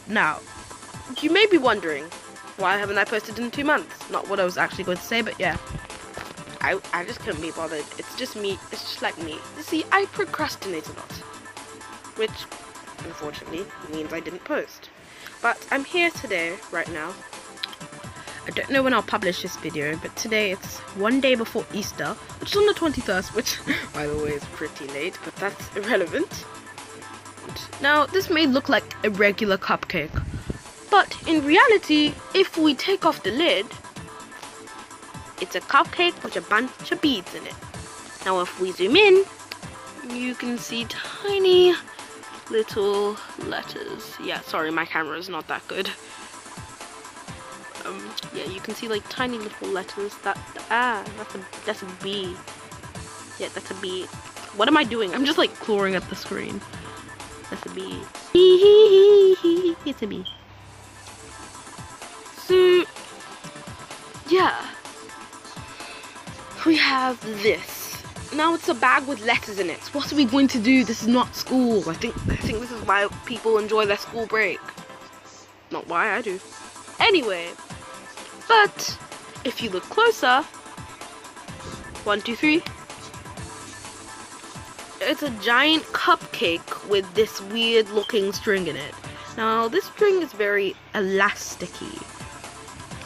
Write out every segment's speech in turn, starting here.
Now, you may be wondering, why haven't I posted in 2 months? Not what I was actually going to say, but yeah. I just couldn't be bothered. It's just me. It's just like me. You see, I procrastinate a lot. Which, unfortunately, means I didn't post. But I'm here today, right now. I don't know when I'll publish this video, but today it's one day before Easter, which is on the 21st, which, by the way, is pretty late, but that's irrelevant. Now, this may look like a regular cupcake, but in reality, if we take off the lid, it's a cupcake with a bunch of beads in it. Now, if we zoom in, you can see tiny little letters. Yeah, sorry, my camera is not that good. Yeah, you can see like tiny little letters. That's a B. Yeah, that's a B. What am I doing? I'm just like clawing at the screen. That's a B. It's a B. So, yeah. We have this. Now it's a bag with letters in it. What are we going to do? This is not school. I think this is why people enjoy their school break. Not why I do. Anyway, but if you look closer, 1, 2, 3. It's a giant cupcake with this weird looking string in it. Now this string is very elasticy,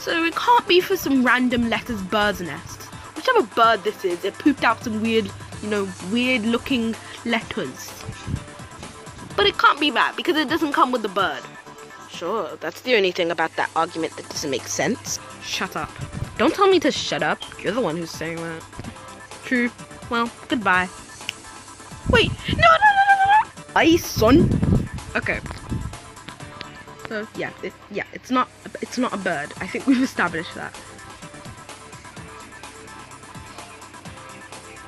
so it can't be for some random letters bird's nest. Whichever bird this is, it pooped out some weird, weird looking letters. But it can't be that because it doesn't come with the bird. Sure, that's the only thing about that argument that doesn't make sense. Shut up. Don't tell me to shut up. You're the one who's saying that. True. Well, goodbye. Wait, no. Aye, son. Okay. So yeah, it's not a bird. I think we've established that.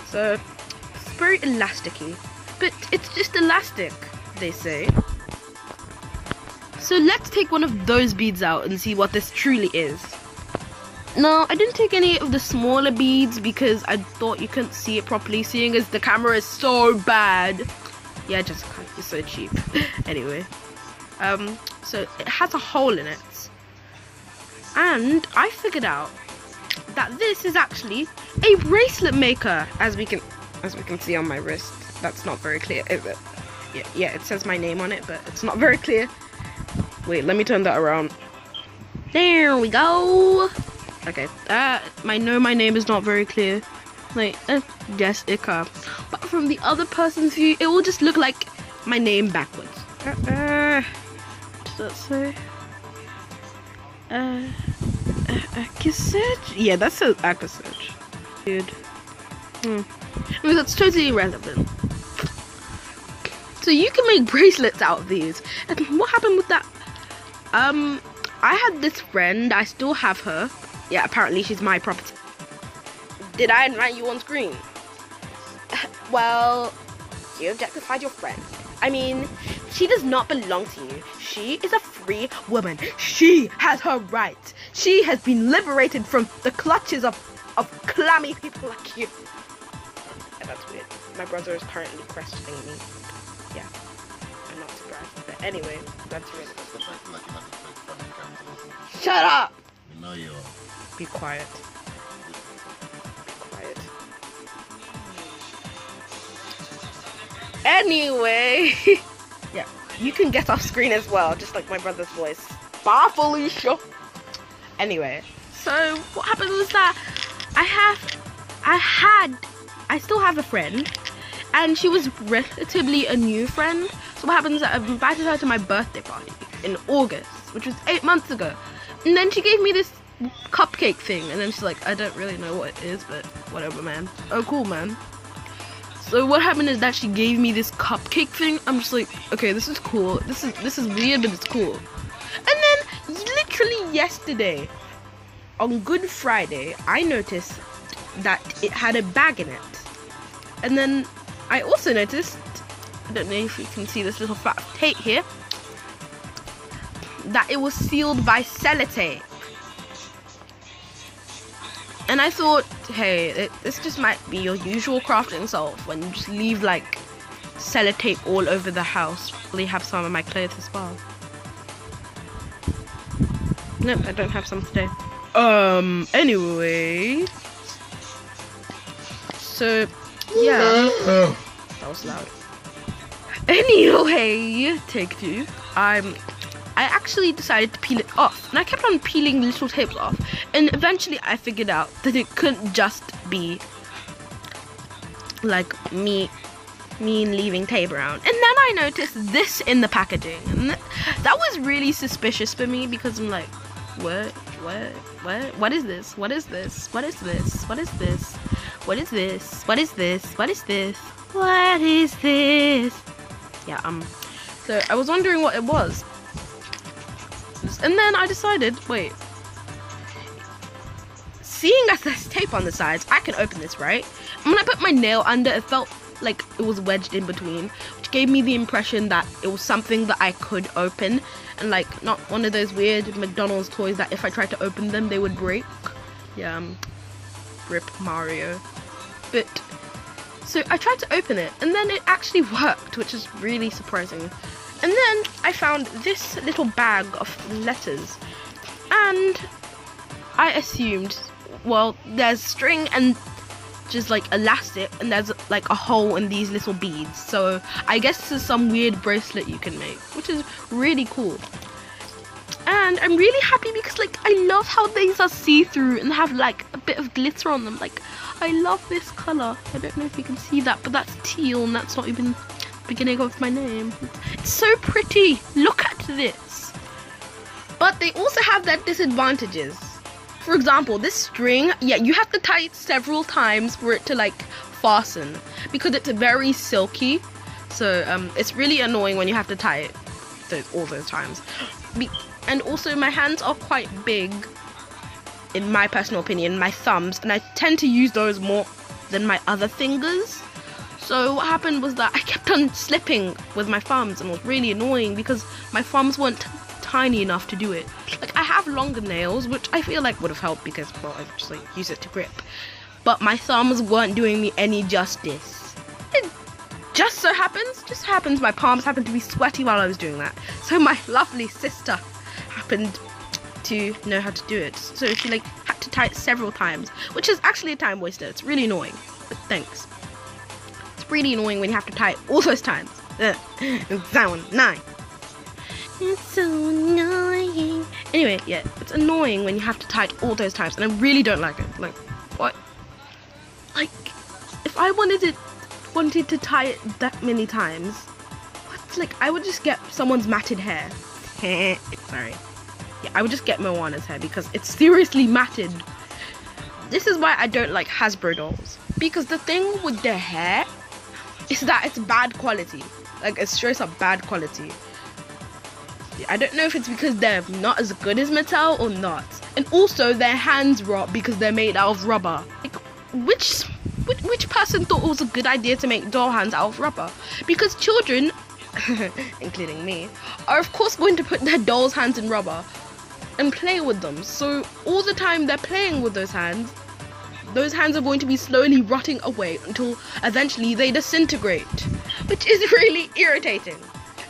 So it's very elasticy, but it's just elastic, they say. So let's take one of those beads out and see what this truly is. No, I didn't take any of the smaller beads because I thought you couldn't see it properly, seeing as the camera is so bad. Yeah, Jessica, you're so cheap. Anyway, so it has a hole in it, and I figured out that this is actually a bracelet maker, as we can see on my wrist. That's not very clear, is it? Yeah, it says my name on it, but it's not very clear. Wait, let me turn that around. There we go. Okay, my name is not very clear. Like, Jessica. But from the other person's view, it will just look like my name backwards. What does that say? Akasage? Yeah, that says Akasage. Dude. I mean, that's totally irrelevant. So you can make bracelets out of these. And what happened with that? I had this friend, I still have her. Yeah, apparently she's my property. Did I invite you on screen? Well, you objectified your friend. I mean, she does not belong to you. She is a free woman. She has her rights. She has been liberated from the clutches of clammy people like you. Yeah, that's weird. My brother is currently questioning me. Yeah, I'm not surprised. But anyway, that's really good. Shut up! You know you are. Be quiet. Be quiet. Anyway, yeah, you can get off screen as well, just like my brother's voice. Bye, Felicia. Anyway, so what happened was that I still have a friend, and she was relatively a new friend. So what happens is that I've invited her to my birthday party in August, which was 8 months ago. And then she gave me this cupcake thing, and then she's like, I don't really know what it is, but whatever, man. Oh, cool, man. So what happened is that she gave me this cupcake thing. I'm just like, okay, this is cool. This is weird, but it's cool. And then literally yesterday, on Good Friday, I noticed that it had a bag in it. And then I also noticed, I don't know if you can see this little flat tape here, that it was sealed by sellotape. And I thought, hey, this just might be your usual crafting self when you just leave like sellotape all over the house. Probably have some of my clothes as well. Nope, I don't have some today. Anyway. So, yeah. That was loud. Anyway, take 2. I actually decided to peel it off. And I kept on peeling little tapes off. And eventually I figured out that it couldn't just be like me leaving tape around. And then I noticed this in the packaging. And that was really suspicious for me because I'm like, what is this? What is this? What is this? What is this? What is this? What is this? What is this? What is this? Yeah, so I was wondering what it was. And then I decided, wait. Seeing as there's tape on the sides, I can open this, right? And when I put my nail under, it felt like it was wedged in between, which gave me the impression that it was something that I could open, and like not one of those weird McDonald's toys that if I tried to open them, they would break. Yeah, rip Mario. But so I tried to open it, and then it actually worked, which is really surprising. And then I found this little bag of letters, and I assumed, well, there's string and just like elastic, and there's like a hole in these little beads. So I guess this is some weird bracelet you can make, which is really cool. And I'm really happy because like I love how these are see-through and have like a bit of glitter on them. Like I love this color. I don't know if you can see that, but that's teal, and that's not even the beginning of my name. It's so pretty. Look at this. But they also have their disadvantages. For example, this string, yeah, you have to tie it several times for it to like fasten because it's very silky. So it's really annoying when you have to tie it all those times. And also my hands are quite big, in my personal opinion, my thumbs, and I tend to use those more than my other fingers. So what happened was that I kept on slipping with my thumbs, and it was really annoying because my thumbs weren't tiny enough to do it. Like I have longer nails, which I feel like would have helped because, well, I just like use it to grip. But my thumbs weren't doing me any justice. It just happens my palms happened to be sweaty while I was doing that. So my lovely sister happened to know how to do it. So she like had to tie it several times, which is actually a time waster. It's really annoying, but thanks. It's really annoying when you have to tie it all those times. That one, 9. It's so annoying. Anyway, yeah, it's annoying when you have to tie it all those times, and I really don't like it. Like, what? Like, if I wanted to tie it that many times, what? Like, I would just get someone's matted hair. Sorry. Yeah, I would just get Moana's hair because it's seriously matted. This is why I don't like Hasbro dolls, because the thing with their hair is that it's bad quality. Like, it's straight up bad quality. I don't know if it's because they're not as good as Mattel or not. And also their hands rot because they're made out of rubber. Like, which person thought it was a good idea to make doll hands out of rubber? Because children, including me, are of course going to put their doll's hands in rubber and play with them. So all the time they're playing with those hands are going to be slowly rotting away until eventually they disintegrate, which is really irritating.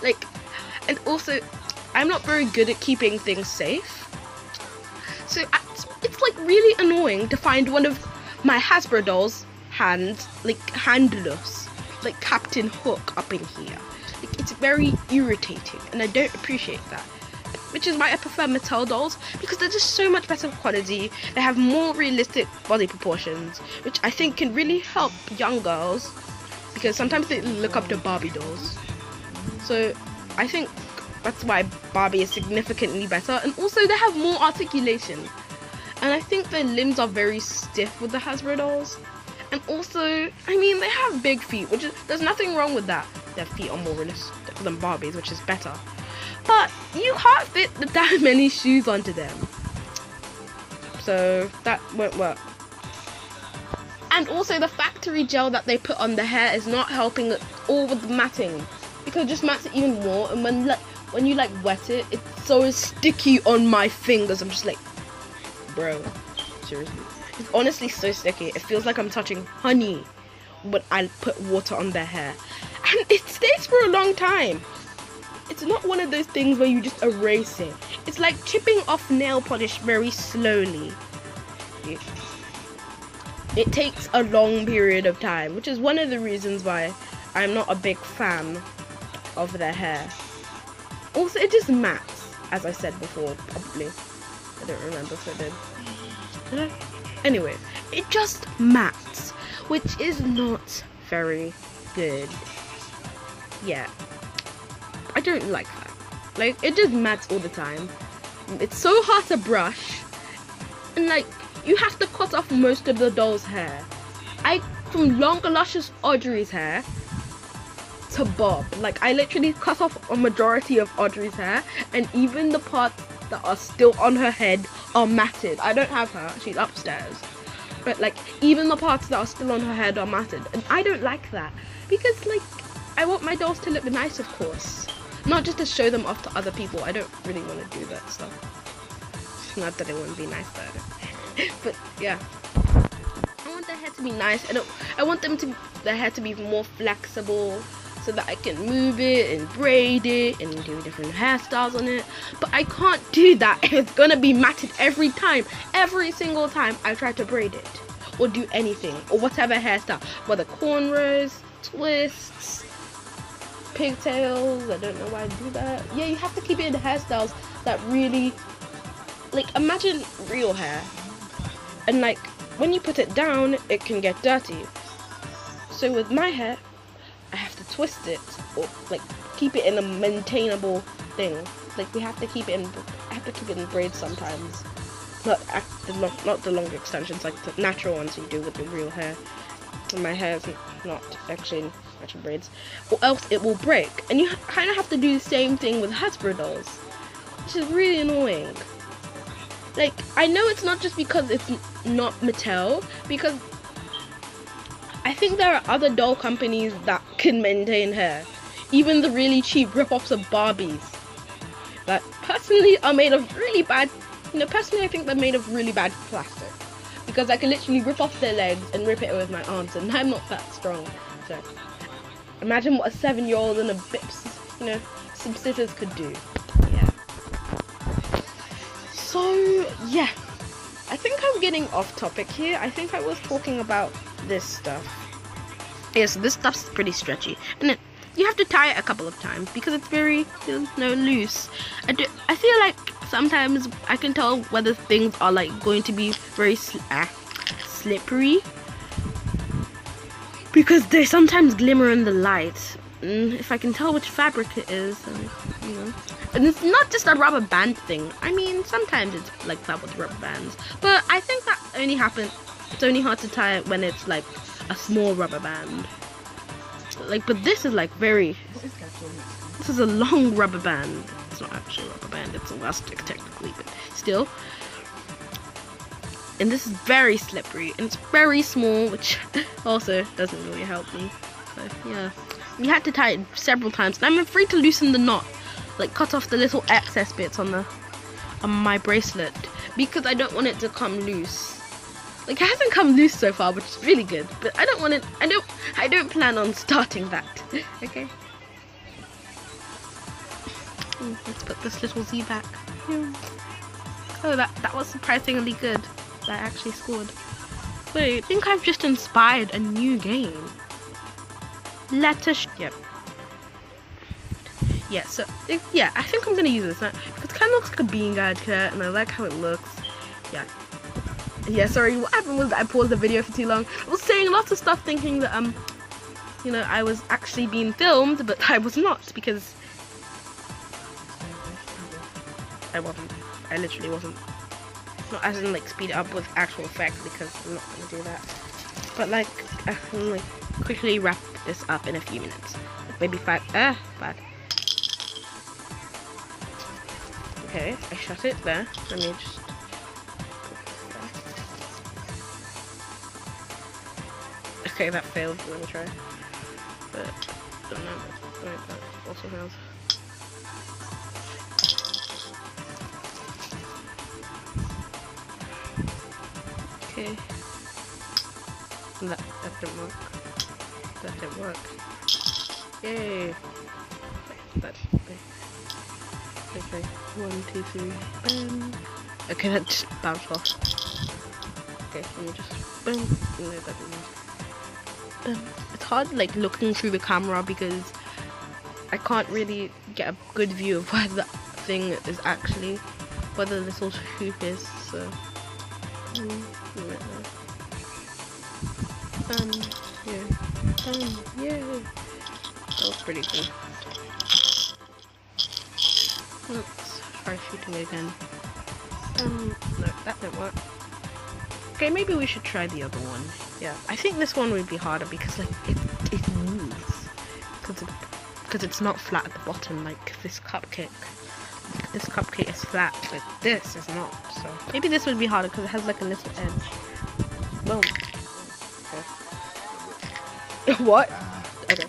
Like, and also I'm not very good at keeping things safe, so it's like really annoying to find one of my Hasbro dolls' hands like handless, like Captain Hook up in here. Like, it's very irritating, and I don't appreciate that. Which is why I prefer Mattel dolls, because they're just so much better quality. They have more realistic body proportions, which I think can really help young girls, because sometimes they look up to Barbie dolls. So I think that's why Barbie is significantly better, and also they have more articulation. And I think their limbs are very stiff with the Hasbro dolls. And also, I mean, they have big feet, which is, there's nothing wrong with that. Their feet are more realistic than Barbie's, which is better. But you can't fit that many shoes onto them, so that won't work. And also the factory gel that they put on the hair is not helping at all with the matting, because it just mats it even more. And when you like wet it, it's so sticky on my fingers. I'm just like, bro, seriously, it's honestly so sticky. It feels like I'm touching honey when I put water on their hair, and it stays for a long time. It's not one of those things where you just erase it. it's like chipping off nail polish very slowly. It takes a long period of time, which is one of the reasons why I'm not a big fan of their hair. Also, it just mattes, as I said before, probably. I don't remember if I did. Did I? Anyway, it just mattes, which is not very good. Yeah, I don't like that. Like, it just mattes all the time. It's so hard to brush, and like, you have to cut off most of the doll's hair. From longer luscious Audrey's hair to Bob, like, I literally cut off a majority of Audrey's hair, and even the parts that are still on her head are matted. I don't have her, she's upstairs, but like, even the parts that are still on her head are matted, and I don't like that, because like, I want my dolls to look nice, of course, not just to show them off to other people. I don't really want to do that stuff. Not that it wouldn't be nice though. But yeah, I want their hair to be nice. I want their hair to be more flexible, so that I can move it and braid it and do different hairstyles on it. But I can't do that if it's gonna be matted every time. Every single time I try to braid it or do anything or whatever hairstyle, whether cornrows, twists, pigtails. I don't know why I do that. Yeah, you have to keep it in the hairstyles that really, like, imagine real hair. And like, when you put it down, it can get dirty. So with my hair, I have to twist it, or like keep it in a maintainable thing. Like, we have to keep it in. I have to keep it in braids sometimes. Not the longer extensions, like the natural ones you do with your real hair. And my hair is not actually natural braids, or else it will break. And you kind of have to do the same thing with Hasbro dolls, which is really annoying. Like, I know it's not just because it's not Mattel, because I think there are other doll companies that can maintain hair. Even the really cheap rip-offs of Barbies that personally are made of really bad, personally I think they're made of really bad plastic. Because I can literally rip off their legs and rip it with my arms, and I'm not that strong. So, imagine what a 7-year-old and a bit, some scissors could do. Yeah. So, yeah, I think I'm getting off topic here. I think I was talking about this stuff. Yeah, so this stuff's pretty stretchy, and then you have to tie it a couple of times because it's very, loose. I feel like sometimes I can tell whether things are like going to be very slippery because they sometimes glimmer in the light. If I can tell which fabric it is, and it's not just a rubber band thing. I mean, sometimes it's like that with rubber bands, but I think that only happens. It's only hard to tie it when it's like a small rubber band. Like, but this is like very. This is a long rubber band. It's not actually a rubber band. It's elastic technically, but still. And this is very slippery, and it's very small, which also doesn't really help me. So yeah, we had to tie it several times, and I'm afraid to loosen the knot, like cut off the little excess bits on my bracelet, because I don't want it to come loose. Like, it hasn't come loose so far, which is really good, but I don't want it. I don't plan on starting that. Okay. Let's put this little Z back. Oh, that was surprisingly good. That actually scored. Wait, I think I've just inspired a new game. Yep. Yeah, so, yeah, I think I'm gonna use this. It kind of looks like a bean guard cut, and I like how it looks. Yeah. Yeah, sorry, what happened was that I paused the video for too long. I was saying lots of stuff thinking that, I was actually being filmed, but I was not, because I wasn't. I literally wasn't. Not as in, like, speed it up with actual effects, because I'm not going to do that. But, like, I can, like, quickly wrap this up in a few minutes. Like, maybe 5. Bad. Okay, I shut it there. Let me just. Okay, that failed. Let me try. But, don't know. Wait, that also fails. Okay. That didn't work. That didn't work. Yay! Okay. 1, 2, 3. Okay, that just bounced off. Okay, let me just boom. No, that didn't. It's hard like looking through the camera because I can't really get a good view of where the thing is actually, where the little hoop is. So yeah. Yeah. That was pretty good. Let's try shooting again. No, that didn't work. Okay, maybe we should try the other one. Yeah, I think this one would be harder because like it moves. Because it's not flat at the bottom like this cupcake. Like, this cupcake is flat, but this is not. So maybe this would be harder because it has like a little edge. Boom. Okay. What? Okay.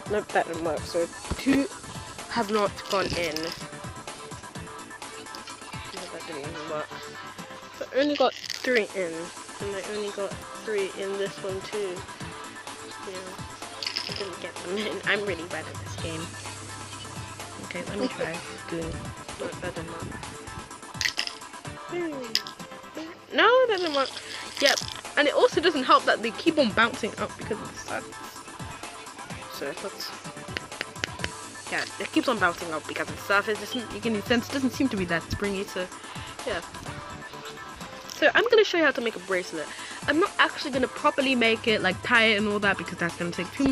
Nope, that didn't work. So 2 have not gone in. No, that didn't even work. So I only got 3 in, and I only got 3 in this one too. Yeah, I didn't get them in. I'm really bad at this game. Okay, let me try. Good. No, that didn't work. No, that didn't work. Yep, and it also doesn't help that they keep on bouncing up because of the sun. So let's, yeah, it keeps on bouncing up because of the surface. You can sense it doesn't seem to be that springy. So yeah. So I'm gonna show you how to make a bracelet. I'm not actually gonna properly make it, like tie it and all that, because that's gonna take too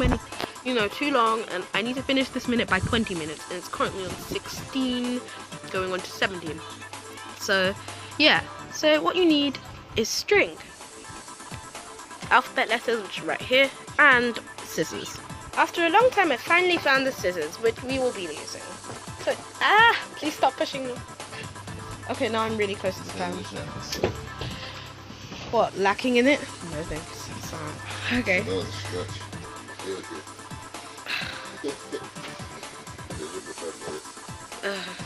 long. And I need to finish this minute by 20 minutes, and it's currently on 16, going on to 17. So yeah. So what you need is string, alphabet letters, which are right here, and scissors. After a long time, I finally found the scissors, which we will be using. So, please stop pushing me. Okay, now I'm really close to the fan. What, lacking in it? No thanks. Okay.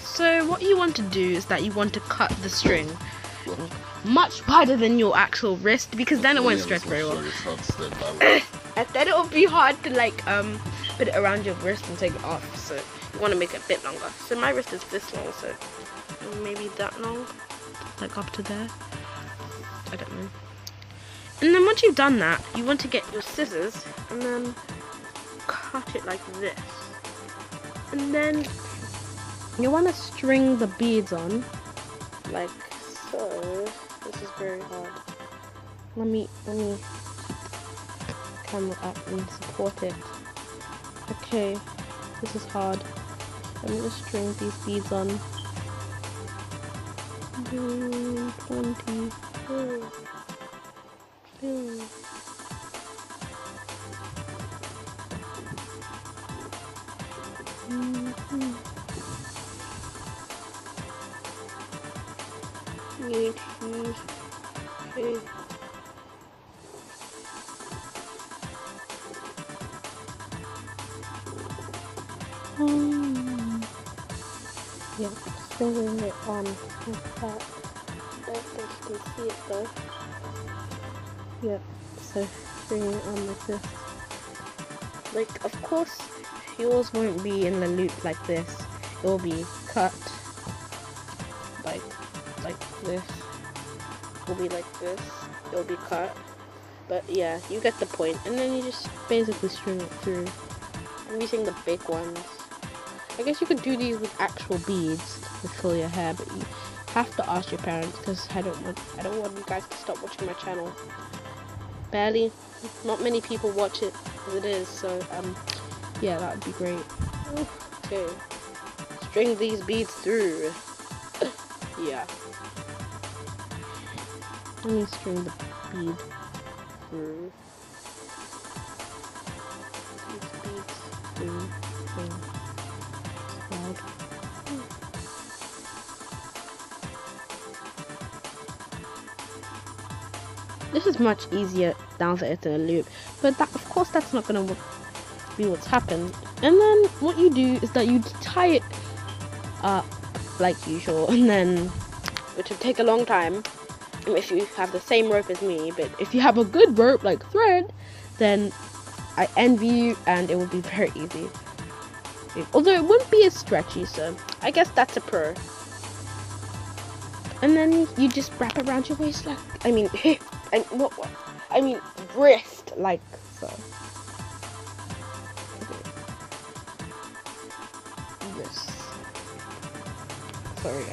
So what you want to do is that you want to cut the string much wider than your actual wrist, because then it won't stretch very well. And then it will be hard to like put it around your wrist and take it off. So you want to make it a bit longer. So my wrist is this long, so maybe that long, like up to there. I don't know. And then once you've done that, you want to get your scissors and then cut it like this. And then you want to string the beads on, like so. This is very hard. Let me camera up and support it. Okay, this is hard. Let me just string these beads on. 20. Okay. Yeah, stringing it on like that. I don't think you can see it though. Yep, so stringing it on like this. Like, of course, yours won't be in the loop like this. It will be cut like this. It will be like this. It will be cut. But yeah, you get the point. And then you just basically string it through. I'm using the big ones. I guess you could do these with actual beads to fill your hair, but you have to ask your parents, because I don't want you guys to stop watching my channel. Barely, not many people watch it as it is, so yeah, that would be great. Okay, string these beads through. Yeah, let me string the bead through. These beads through. This is much easier now that it's in a loop, but that, of course, that's not going to be what's happened. And then what you do is that you tie it up like usual, and then, which would take a long time, if you have the same rope as me, but if you have a good rope like thread, then I envy you, and it will be very easy. Although it wouldn't be as stretchy, so I guess that's a pro. And then you just wrap it around your waist, like I mean wrist, like so. Wrist. Sorry,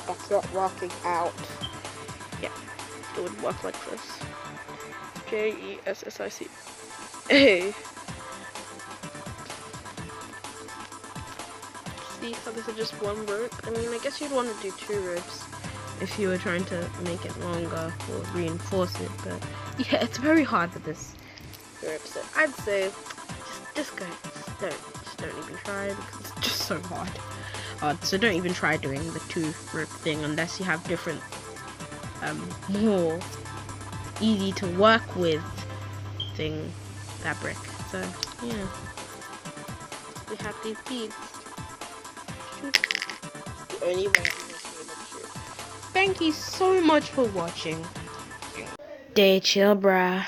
that's not working out. Yeah, it would work like this. Jessic. Hey. See how this is just one rope? I mean, I guess you'd want to do 2 ropes if you were trying to make it longer or reinforce it, but yeah, it's very hard with this rope, so I'd say just don't even try, because it's just so hard. So don't even try doing the 2 rope thing unless you have different more easy to work with fabric. So yeah, we have these beads. The only way I'm going to be able to. Thank you so much for watching. Day chill, bruh.